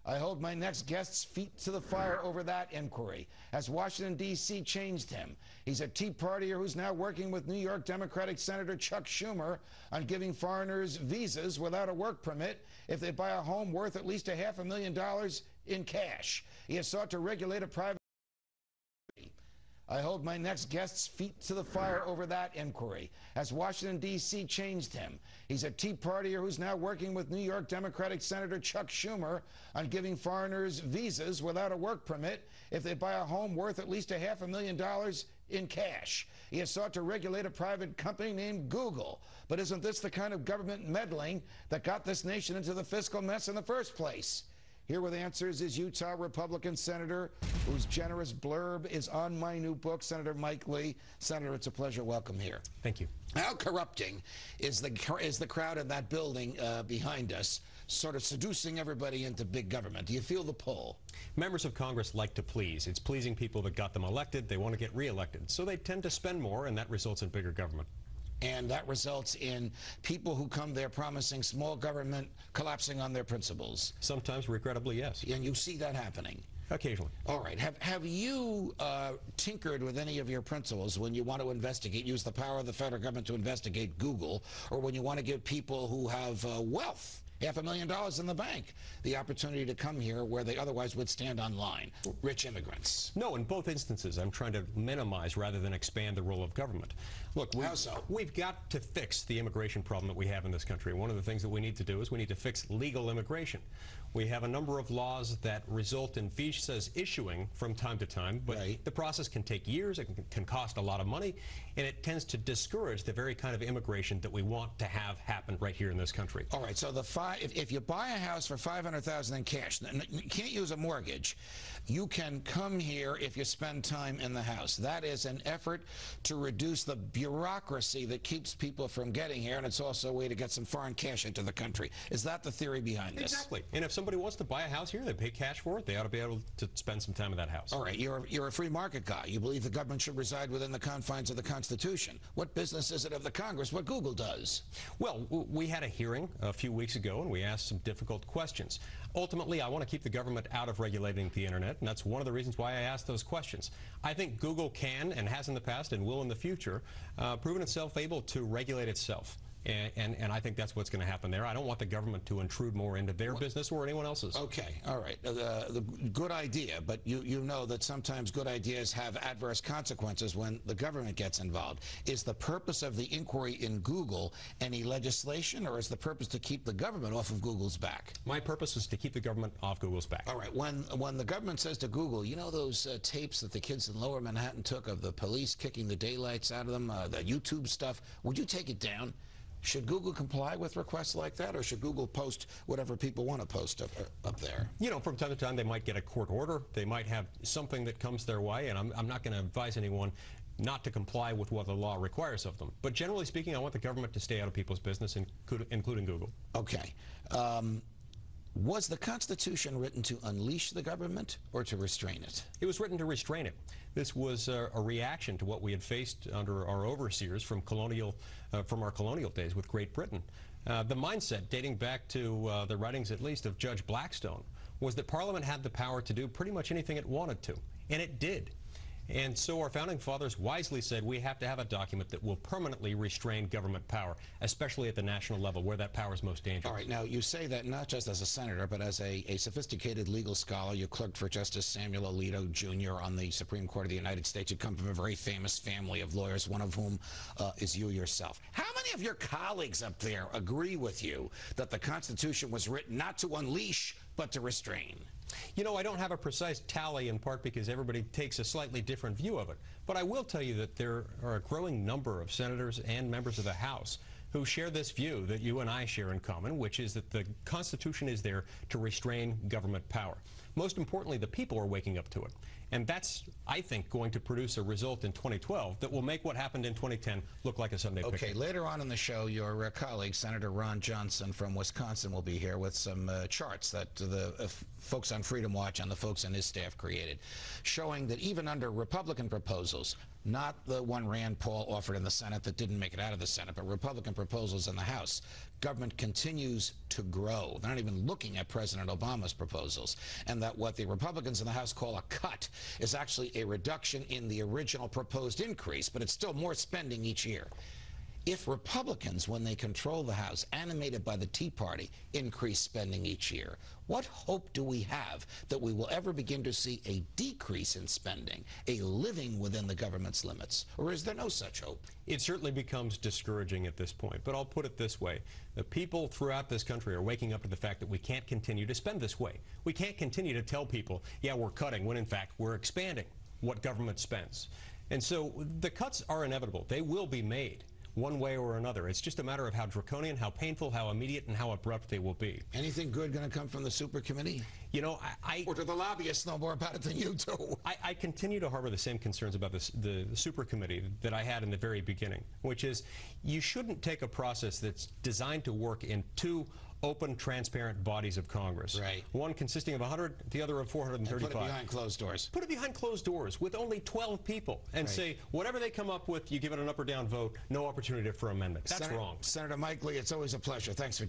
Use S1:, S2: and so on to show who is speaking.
S1: I hold my next guest's feet to the fire over that inquiry, as Washington, D.C. changed him. He's a Tea Partier who's now working with New York Democratic Senator Chuck Schumer on giving foreigners visas without a work permit if they buy a home worth at least $500,000 in cash. He has sought to regulate a private... I hold my next guest's feet to the fire over that inquiry, as Washington, D.C. changed him. He's a Tea Partier who's now working with New York Democratic Senator Chuck Schumer on giving foreigners visas without a work permit if they buy a home worth at least $500,000 in cash. He has sought to regulate a private company named Google. But isn't this the kind of government meddling that got this nation into the fiscal mess in the first place? Here with answers is Utah Republican Senator, whose generous blurb is on my new book, Senator Mike Lee. Senator, it's a pleasure. Welcome here.
S2: Thank you.
S1: How corrupting is the crowd in that building behind us, sort of seducing everybody into big government? Do you feel the pull?
S2: Members of Congress like to please. It's pleasing people that got them elected. They want to get reelected. So they tend to spend more, and that results in bigger government.
S1: And that results in people who come there promising small government collapsing on their principles.
S2: Sometimes, regrettably, yes.
S1: And you see that happening?
S2: Occasionally.
S1: All right. Have you tinkered with any of your principles when you want to investigate, use the power of the federal government to investigate Google, or when you want to give people who have wealth, $500,000 in the bank, the opportunity to come here where they otherwise would stand online, rich immigrants?
S2: No, in both instances, I'm trying to minimize rather than expand the role of government. Look,
S1: how so? We've
S2: got to fix the immigration problem that we have in this country. One of the things that we need to do is we need to fix legal immigration. We have a number of laws that result in visas issuing from time to time, but the process can take years, it can cost a lot of money, and it tends to discourage the very kind of immigration that we want to have happen right here in this country.
S1: All right, so if you buy a house for $500,000 in cash, you can't use a mortgage. You can come here if you spend time in the house. That is an effort to reduce the bureaucracy that keeps people from getting here, and it's also a way to get some foreign cash into the country. Is that the theory behind this?
S2: Exactly. And if somebody wants to buy a house here, they pay cash for it, they ought to be able to spend some time in that house.
S1: All right, you're a free market guy. You believe the government should reside within the confines of the Constitution. What business is it of the Congress what Google does?
S2: Well, we had a hearing a few weeks ago, and we asked some difficult questions. Ultimately, I want to keep the government out of regulating the internet, and that's one of the reasons why I asked those questions. I think Google can, and has in the past, and will in the future, proven itself able to regulate itself. And I think that's what's going to happen there. I don't want the government to intrude more into their business or anyone else's.
S1: Okay, all right. The good idea, but you know that sometimes good ideas have adverse consequences when the government gets involved. Is the purpose of the inquiry in Google any legislation, or is the purpose to keep the government off of Google's back?
S2: My purpose is to keep the government off Google's back.
S1: All right. When the government says to Google, you know those tapes that the kids in Lower Manhattan took of the police kicking the daylights out of them, the YouTube stuff, would you take it down? Should Google comply with requests like that, or should Google post whatever people want to post up there?
S2: You know, from time to time, they might get a court order. They might have something that comes their way, and I'm not going to advise anyone not to comply with what the law requires of them. But generally speaking, I want the government to stay out of people's business, including Google.
S1: Okay. Was the Constitution written to unleash the government or to restrain it?
S2: It was written to restrain it. This was a reaction to what we had faced under our overseers from our colonial days with Great Britain. The mindset, dating back to the writings at least of Judge Blackstone, was that Parliament had the power to do pretty much anything it wanted to, and it did. And so our founding fathers wisely said we have to have a document that will permanently restrain government power, especially at the national level where that power is most dangerous.
S1: All right, now you say that not just as a senator, but as a sophisticated legal scholar. You clerked for Justice Samuel Alito Jr. on the Supreme Court of the United States. You come from a very famous family of lawyers, one of whom is you yourself. How many of your colleagues up there agree with you that the Constitution was written not to unleash, but to restrain?
S2: You know, I don't have a precise tally, in part because everybody takes a slightly different view of it. But I will tell you that there are a growing number of senators and members of the House who share this view that you and I share in common, which is that the Constitution is there to restrain government power. Most importantly, the people are waking up to it. And that's, I think, going to produce a result in 2012 that will make what happened in 2010 look like a Sunday picnic.
S1: Okay, later on in the show, your colleague, Senator Ron Johnson from Wisconsin, will be here with some charts that the folks on Freedom Watch and the folks in his staff created, showing that even under Republican proposals, not the one Rand Paul offered in the Senate that didn't make it out of the Senate, but Republican proposals in the House, government continues to grow. They're not even looking at President Obama's proposals, and that what the Republicans in the House call a cut is actually a reduction in the original proposed increase, but it's still more spending each year. If Republicans, when they control the House, animated by the Tea Party, increase spending each year, what hope do we have that we will ever begin to see a decrease in spending, a living within the government's limits? Or is there no such hope?
S2: It certainly becomes discouraging at this point, but I'll put it this way. The people throughout this country are waking up to the fact that we can't continue to spend this way. We can't continue to tell people, yeah, we're cutting, when in fact we're expanding what government spends. And so the cuts are inevitable. They will be made one way or another. It's just a matter of how draconian, how painful, how immediate, and how abrupt they will be.
S1: Anything good going to come from the supercommittee?
S2: You know,
S1: Or do the lobbyists know more about it than you do?
S2: I continue to harbor the same concerns about the supercommittee that I had in the very beginning, which is you shouldn't take a process that's designed to work in two open, transparent bodies of Congress.
S1: Right.
S2: One consisting of 100, the other of 435.
S1: And put it behind closed doors.
S2: Put it behind closed doors with only 12 people and say, whatever they come up with, you give it an up or down vote, no opportunity for amendment. That's wrong.
S1: Senator Mike Lee, it's always a pleasure. Thanks for